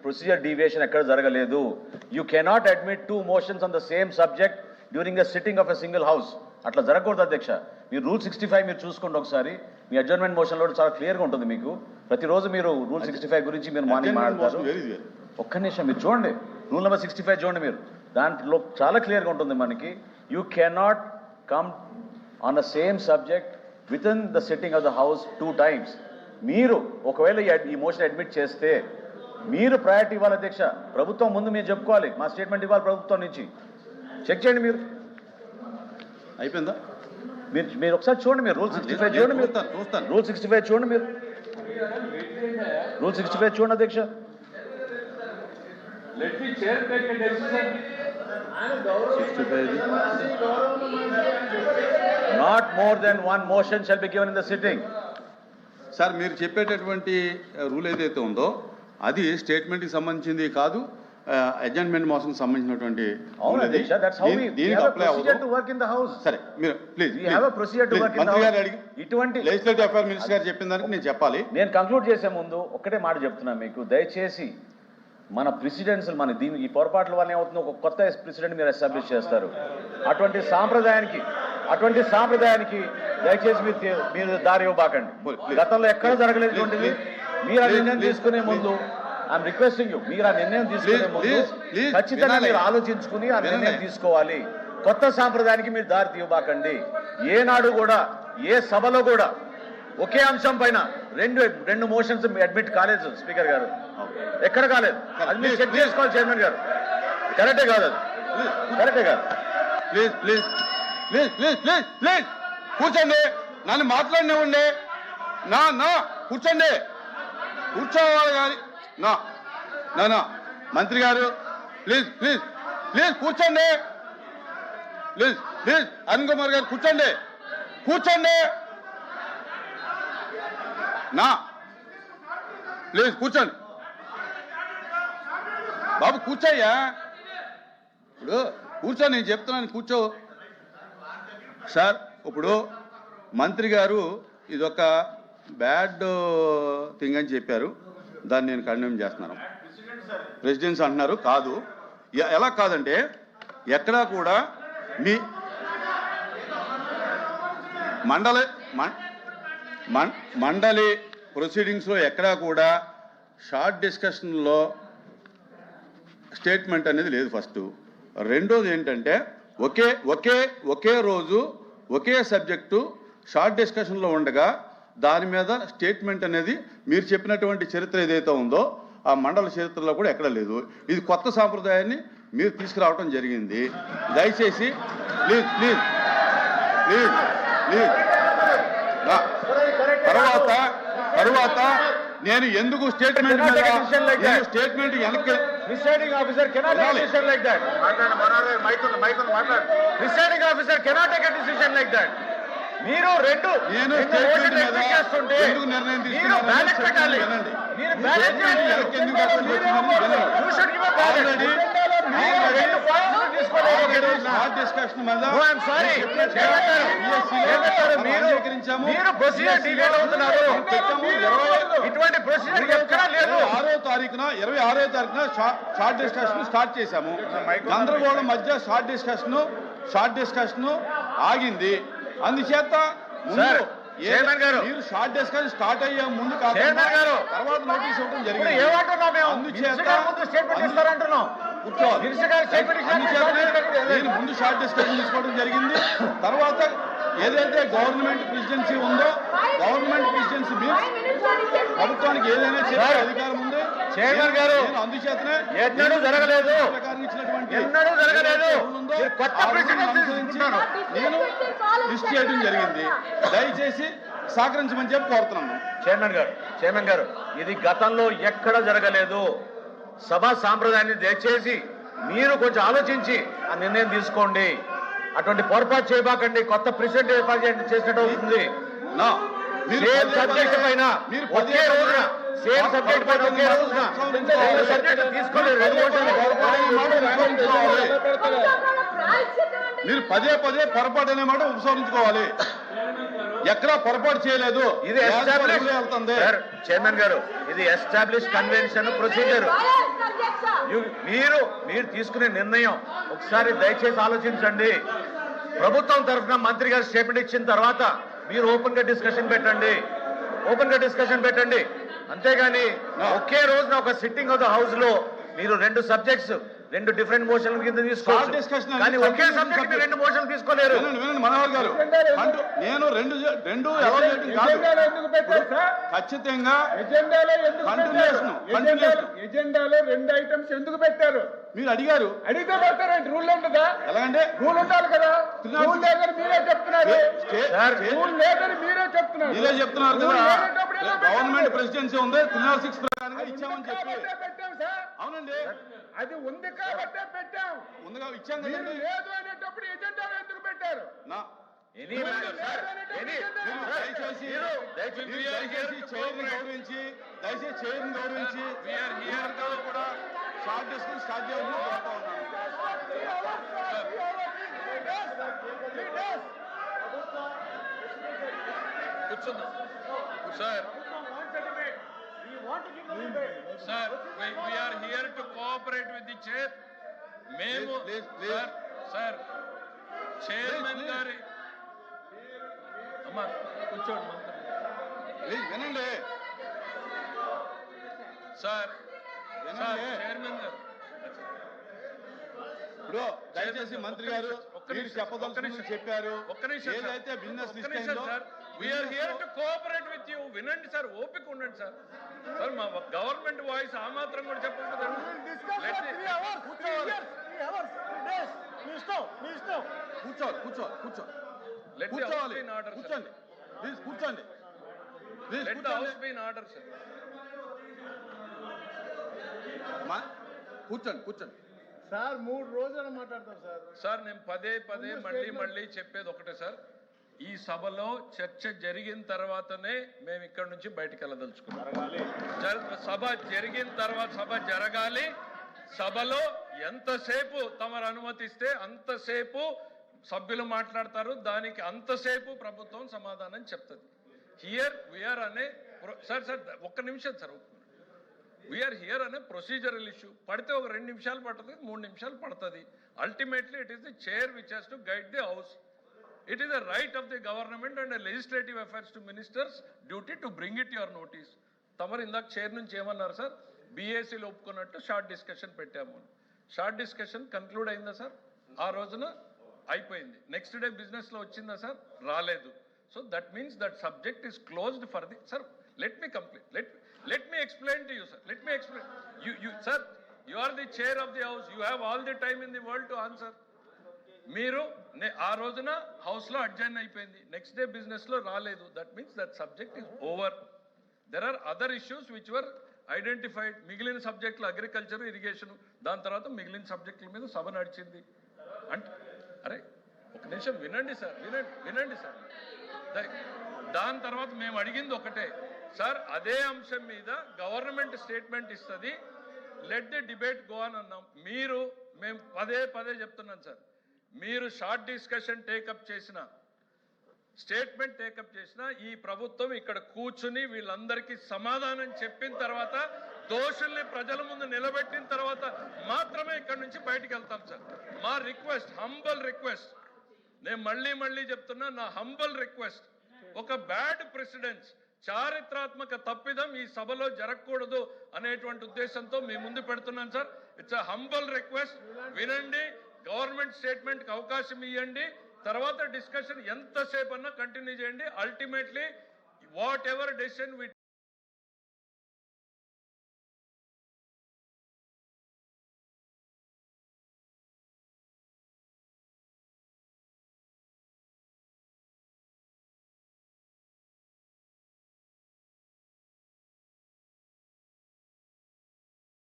Procedure deviation ఎక్కడ జరగలేదు. You cannot admit 2 motions on the same subject during the sitting of a single house. అట్లా జరగకూడదు అధ్యక్ష. మీరు రూల్ 65 మీరు చూసుకోండి ఒకసారి. మీ అడ్జర్న్మెంట్ మోషన్లో చాలా క్లియర్గా ఉంటుంది మీకు. ప్రతిరోజు మీరు రూల్ 65 గురించి మీరు మార్నింగ్ మాట్లాడతారు. ఒక్క నిమిషం మీరు చూడండి, రూల్ నెంబర్ 65 చూడండి మీరు. దాంట్లో చాలా క్లియర్గా ఉంటుంది మనకి. You cannot come on the same subject with in the sitting of the house 2 times. మీరు ఒకవేళ ఈ మోషన్ అడ్మిట్ చేస్తే మీరు ప్రయారిటీ ఇవ్వాలి అధ్యక్ష. ప్రభుత్వం ముందు మీరు చెప్పుకోవాలి, మా స్టేట్మెంట్ ఇవ్వాలి ప్రభుత్వం నుంచి. చెక్ చేయండి మీరు. అయిపోయిందా? మీరు ఒకసారి చూడండి. మీరు రూల్ 65 చూడండి. మీరు చూస్తాను. రూల్ 65 చూడండి. మీరు రూల్ 65 చూడండి అధ్యక్ష. Not more than 1 motion shall be given in the sitting. Sir మీరు చెప్పేటటువంటి రూల్ ఏదైతే ఉందో అది స్టేట్మెంట్కి సంబంధించింది కాదు, అడ్జర్న్మెంట్ మోషన్ సంబంధించినటువంటి. సరే మీరు ప్లీజ్ మంత్రి గారు అడిగి ఇటువంటి లెజిస్లేటివ్ అఫైర్ మినిస్టర్ గారు చెప్పిన దానికి నేను చెప్పాలి. నేను కంక్లూడ్ చేసే ముందు ఒక్కటే మాట చెప్తున్నా మీకు. దయచేసి మన ప్రెసిడెంట్స్ మన దీని ఈ పొరపాట్ల వల్ల ఏమవుతుందో ఒక కొత్త ప్రెసిడెంట్ మీరు ఎస్టాబ్లిష్ చేస్తారు. అటువంటి సాంప్రదాయానికి దయచేసి మీరు దారి ఇవ్వబాకండి. గతంలో ఎక్కడ జరగలేటువంటిది. మీరు ఆ నిర్ణయం తీసుకునే ముందు ఐఎమ్ రిక్వెస్టింగ్ యూ, మీరు ఆ నిర్ణయం తీసుకునే ముందు ఖచ్చితంగా మీరు ఆలోచించుకుని ఆ నిర్ణయం తీసుకోవాలి. కొత్త సాంప్రదాయానికి మీరు దారి తీయబాకండి. ఏనాడు కూడా ఏ సభలో కూడా ఒకే అంశం పైన రెండు మోషన్స్ అడ్మిట్ కాలేదు స్పీకర్ గారు. ఎక్కడ కాలేదు. అది మీరు చెక్ చేసుకోవాలి చైర్మన్ గారు. కరెక్టే కాదు, అది కరెక్టే కాదు. Please please please please please please కూర్చోండి. నన్ను మాట్లాడినివ్వండి. నా కూర్చోండి. కూర్చోవాలి కానీ నా మంత్రి గారు ప్లీజ్ ప్లీజ్ ప్లీజ్ కూర్చోండి. ప్లీజ్ ప్లీజ్ అరుణ్ కుమార్ గారు కూర్చోండి. ప్లీజ్ కూర్చోండి బాబు, కూర్చోయ్యా. ఇప్పుడు కూర్చో, నేను చెప్తున్నాను కూర్చో. సార్ ఇప్పుడు మంత్రి గారు ఇదొక బ్యాడ్ థింగ్ అని చెప్పారు. దాన్ని నేను కండెమ్ చేస్తున్నాను. ప్రెసిడెంట్స్ అంటున్నారు. కాదు, ఎలా కాదంటే ఎక్కడా కూడా మీ మండలి ప్రొసీడింగ్స్లో ఎక్కడా కూడా షార్ట్ డిస్కషన్లో స్టేట్మెంట్ అనేది లేదు. ఫస్ట్. రెండోది ఏంటంటే ఒకే రోజు ఒకే సబ్జెక్టు షార్ట్ డిస్కషన్లో ఉండగా దాని మీద స్టేట్మెంట్ అనేది మీరు చెప్పినటువంటి చరిత్ర ఏదైతే ఉందో ఆ మండల చరిత్రలో కూడా ఎక్కడ లేదు. ఇది కొత్త సాంప్రదాయాన్ని మీరు తీసుకురావడం జరిగింది. దయచేసి ప్లీజ్ ప్లీజ్ ప్లీజ్ ప్లీజ్ తర్వాత నేను ఎందుకు స్టేట్మెంట్ స్టేట్మెంట్ వెనక్కి presiding officer cannot take decision like that. Presiding officer cannot take a decision like that. మీరు నేను స్టేట్మెంట్ మీద ఎందుకు నిర్ణయం తీసుకున్నాను పెట్టాలి. మీరు బ్యాలెన్స్ ఇటువంటి ప్రొసీజర్ ఎక్కడా లేదు. 26వ తారీఖున షార్ట్ డిస్కషన్ స్టార్ట్ చేశాము. గందరగోళం మధ్య షార్ట్ డిస్కషన్ ఆగింది. అందుచేత మీరు షార్ట్ డిస్కషన్ స్టార్ట్ అయ్యే ముందు తర్వాత నోటీస్ ఇవ్వడం జరిగింది. నేను ముందు షార్ట్ డిస్కషన్ తీసుకోవడం జరిగింది. తర్వాత ఏదైతే గవర్నమెంట్ ప్రెసిడెన్సీ ఉందో గవర్నమెంట్ ప్రెసిడెన్సీ మీన్స్ ప్రభుత్వానికి ఏదైనా చేసే అధికారం ఉంది. చైర్మన్ గారు అందుచేతనే ఎన్నడూ జరగలేదు నేను లిస్ట్ చేయడం జరిగింది. దయచేసి సహకరించమని చెప్పి కోరుతున్నాను. చైర్మన్ గారు ఇది గతంలో ఎక్కడ జరగలేదు. సభా సాంప్రదాయాన్ని దయచేసి మీరు కొంచెం ఆలోచించి ఆ నిర్ణయం తీసుకోండి. అటువంటి పొరపాటు చేయబాకండి. కొత్త ప్రెసిడెంట్ ఏర్పాటు చేసినట్టు అవుతుంది. సేమ్ సబ్జెక్ట్ పైన ఒకే రోజున సేమ్ సబ్జెక్ట్ పైన ఒకే రోజున సబ్జెక్ట్ తీసుకోలేదు. మీరు పదే పొరపాటు అనే మాట ఉపసంహరించుకోవాలి. ఎక్కడా పొరపాటు చేయలేదు. ఇది ఎస్టాబ్లిష్ వెళ్తుంది. చైర్మన్ గారు, ఇది ఎస్టాబ్లిష్ కన్వెన్షన్ ప్రొసీజర్. మీరు తీసుకునే నిర్ణయం ఒకసారి దయచేసి ఆలోచించండి. ప్రభుత్వం తరఫున మంత్రి గారు స్టేట్మెంట్ ఇచ్చిన తర్వాత మీరు ఓపెన్ గా డిస్కషన్ పెట్టండి. అంతేగాని ఒకే రోజున ఒక సిట్టింగ్ ఆఫ్ ద హౌస్ లో మీరు రెండు సబ్జెక్ట్స్, రెండు డిఫరెంట్ మోషన్ల కింద తీసుకోవచ్చు. కానీ ఒకే సబ్జెక్ట్ మీరు రెండు మోషన్లు తీసుకోలేరు. వినండి మనోహర్ గారు, నేను రెండు ఎవాల్యుయేటింగ్ కాదు. ఖచ్చితంగా ఎజెండాలో రెండు ఐటమ్స్ ఎందుకు పెట్టారు? మీరు అడిగారు. అడిగితే పెడతారండి. రూల్ ఉండదా? ఎలాగంటే రూల్ ఉండాలి కదా. రూల్ లేదని మీరే చెప్తున్నారు. రూల్ లేదని మీరే చెప్తున్నారు. మీరే చెప్తున్నారు కదా, గవర్నమెంట్ ప్రెసిడెన్సీ ఉంది 306 ప్రకారంగా ఇచ్చామని చెప్పి. పెట్టాం సార్. అవునండి, అది ఉంది కాబట్టే పెట్టాం. ముందుగా ఇచ్చాం మీరు కదండి. లేదు అనేటప్పుడు ఎజెండాలో ఎందుకు పెట్టారు? దయచేసి చైర్ని గౌరవించి కూడా షార్ట్ డిస్కషన్ స్టార్ట్ చేయాలని కోరుతా ఉన్నాను. Sir, we are here to cooperate with the chair. మేము సార్ చైర్మన్ గారి అమ్మా కూర్చోండి వినండి సార్. చైర్మన్ గారు ఇప్పుడు దయచేసి మంత్రి గారు మీరు చెప్పదలుచుకుని చెప్పారు. ఏదైతే బిజినెస్ లిస్ట్ అయిందో we are here to cooperate with you. వినండి సార్, ఓపిక ఉండండి సార్. సార్ మా గవర్నమెంట్ వాయిస్ ఆ మాత్రం కూడా చెప్పండి. కూర్చోవాలి. కూర్చోండి ప్లీజ్, కూర్చోండి please. Let the house be in order sir. కూర్చోండి సార్ 3 రోజులు మాట్లాడతాం సార్. సార్ నేను పదే మళ్ళీ చెప్పేది ఒకటే సార్. ఈ సభలో చర్చ జరిగిన తర్వాతనే మేము ఇక్కడ నుంచి బయటికి వెళ్ళదలుచుకున్నాం. సభ జరిగిన తర్వాత సభ జరగాలి. సభలో ఎంతసేపు తమరు అనుమతిస్తే అంతసేపు సభ్యులు మాట్లాడతారు. దానికి అంతసేపు ప్రభుత్వం సమాధానం చెప్తుంది. హియర్ వీఆర్ అనే సార్ ఒక్క నిమిషం సార్, వీఆర్ హియర్ అనే ప్రొసీజరల్ ఇష్యూ. పడితే ఒక 2 నిమిషాలు పడుతుంది, 3 నిమిషాలు పడుతుంది. Ultimately it is the chair which has to guide the house. It is a right of the government and a legislative affairs to ministers duty to bring it your notice. తమరు ఇందాక chair నుంచి ఏమన్నారు sir? బీఏసీలో ఒప్పుకున్నట్టు short discussion పెట్టాము. Short discussion conclude అయిందా sir? ఆ రోజున అయిపోయింది. నెక్స్ట్ డే బిజినెస్లో వచ్చిందా సార్? రాలేదు. So that means that subject is closed for the sir. Let me complete. Let me explain to you sir. Let me explain. You sir, you are the chair of the house. You have all the time in the world to answer. మీరు ఆ రోజున హౌస్లో adjourned అయిపోయింది, next day బిజినెస్లో రాలేదు. That means that subject is over. There are other issues which were identified. మిగిలిన సబ్జెక్టులు agriculture, irrigation, దాని తర్వాత మిగిలిన సబ్జెక్టుల మీద సభ నడిచింది. అంటే అరే ఒక నిమిషం వినండి సార్, వినండి సార్. దాని తర్వాత మేము అడిగింది ఒకటే సార్, అదే అంశం మీద గవర్నమెంట్ స్టేట్మెంట్ ఇస్తుంది, లెట్ ది డిబేట్ గో అని అన్నాం. మేము పదే చెప్తున్నాం సార్, మీరు షార్ట్ డిస్కషన్ టేకప్ చేసిన, స్టేట్మెంట్ టేకప్ చేసిన ఈ ప్రభుత్వం ఇక్కడ కూర్చుని వీళ్ళందరికీ సమాధానం చెప్పిన తర్వాత, దోషుల్ని ప్రజల ముందు నిలబెట్టిన తర్వాత మాత్రమే ఇక్కడ నుంచి బయటికి వెళ్తాం సార్. మా రిక్వెస్ట్, హంబల్ రిక్వెస్ట్, నేను మళ్ళీ చెప్తున్నా, నా హంబల్ రిక్వెస్ట్, ఒక బ్యాడ్ ప్రెసిడెన్స్, చారిత్రాత్మక తప్పిదం ఈ సభలో జరగకూడదు అనేటువంటి ఉద్దేశంతో మీ ముందు పెడుతున్నాను sir. It's a humble request. వినండి, గవర్నమెంట్ స్టేట్మెంట్కి అవకాశం ఇవ్వండి, తర్వాత డిస్కషన్ ఎంతసేపు అన్నా కంటిన్యూ చేయండి. అల్టిమేట్లీ వాట్ ఎవర్ డెసిషన్ వి